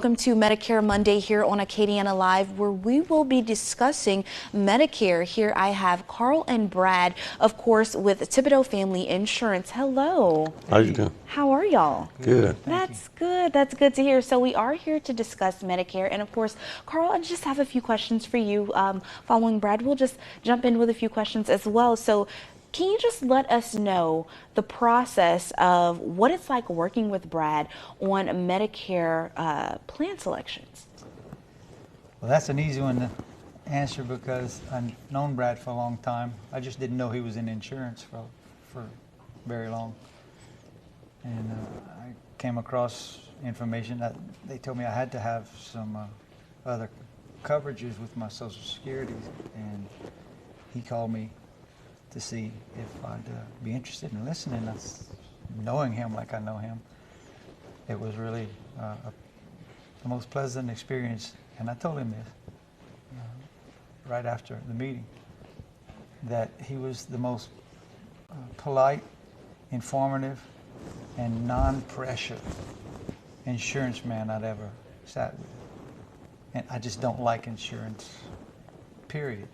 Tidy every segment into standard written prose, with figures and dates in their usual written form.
Welcome to Medicare Monday here on Acadiana Live, where we will be discussing Medicare. Here I have Carl and Brad, of course, with Thibodeaux Family Insurance. Hello. How you doing? How are y'all? Good. That's good. That's good to hear. So we are here to discuss Medicare. And of course, Carl, I just have a few questions for you. Following Brad, we'll just jump in with a few questions as well. So can you just let us know the process of what it's like working with Brad on Medicare plan selections? Well, that's an easy one to answer because I've known Brad for a long time. I just didn't know he was in insurance for very long. And I came across information that they told me I had to have some other coverages with my Social Security, and he called me to see if I'd be interested in listening. Knowing him like I know him, it was really the most pleasant experience. And I told him this right after the meeting, that he was the most polite, informative, and non-pressure insurance man I'd ever sat with. And I just don't like insurance, period.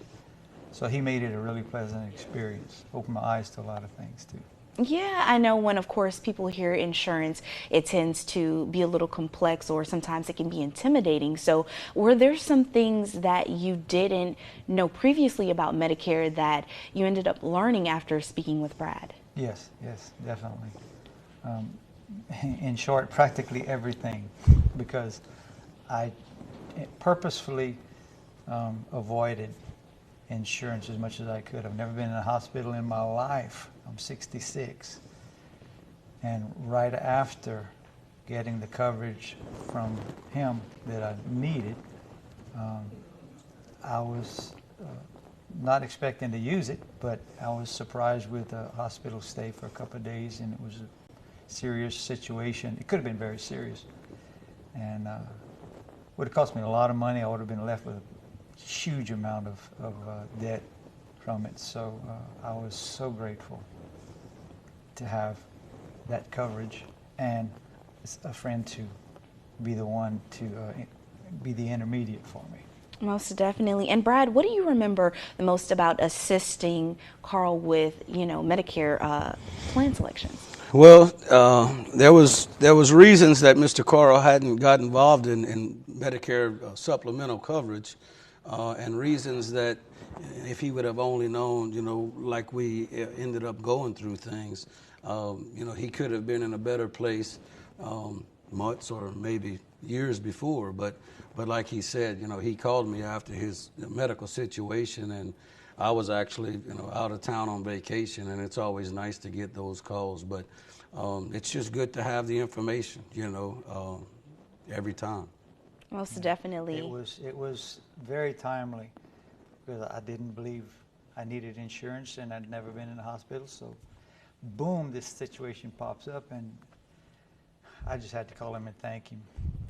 So he made it a really pleasant experience, opened my eyes to a lot of things too. Yeah, I know when, of course, people hear insurance, it tends to be a little complex, or sometimes it can be intimidating. So were there some things that you didn't know previously about Medicare that you ended up learning after speaking with Brad? Yes, definitely. In short, practically everything, because I purposefully avoided insurance as much as I could. I've never been in a hospital in my life. I'm 66. And right after getting the coverage from him that I needed, I was not expecting to use it, but I was surprised with a hospital stay for a couple of days, and it was a serious situation. It could have been very serious. And would have cost me a lot of money. I would have been left with a huge amount of debt from it. So I was so grateful to have that coverage and a friend to be the one to be the intermediate for me. Most definitely. And Brad, what do you remember the most about assisting Carl with, Medicare plan selections? Well, there was reasons that Mr. Carl hadn't got involved in Medicare supplemental coverage, and reasons that if he would have only known, like we ended up going through things, he could have been in a better place months or maybe years before. But like he said, he called me after his medical situation, and I was actually, out of town on vacation, and it's always nice to get those calls. But it's just good to have the information, every time. Most definitely. It was very timely, because I didn't believe I needed insurance, and I'd never been in a hospital. So, boom, this situation pops up, and I just had to call him and thank him.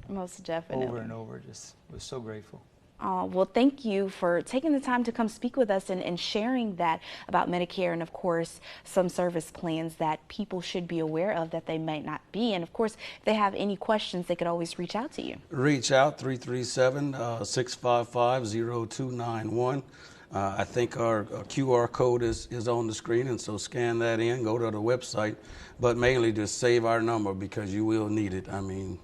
Most definitely. Over and over. Just was so grateful. Well, thank you for taking the time to come speak with us and sharing that about Medicare, and of course some service plans that people should be aware of that they might not be. And of course, if they have any questions, they could always reach out to you. Reach out, 337-655-0291. I think our QR code is on the screen, and so scan that in, go to the website, but mainly just save our number, because you will need it.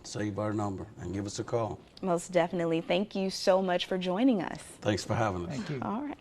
Save our number and give us a call. Most definitely. Thank you so much for joining us. Thanks for having us. Thank you. All right.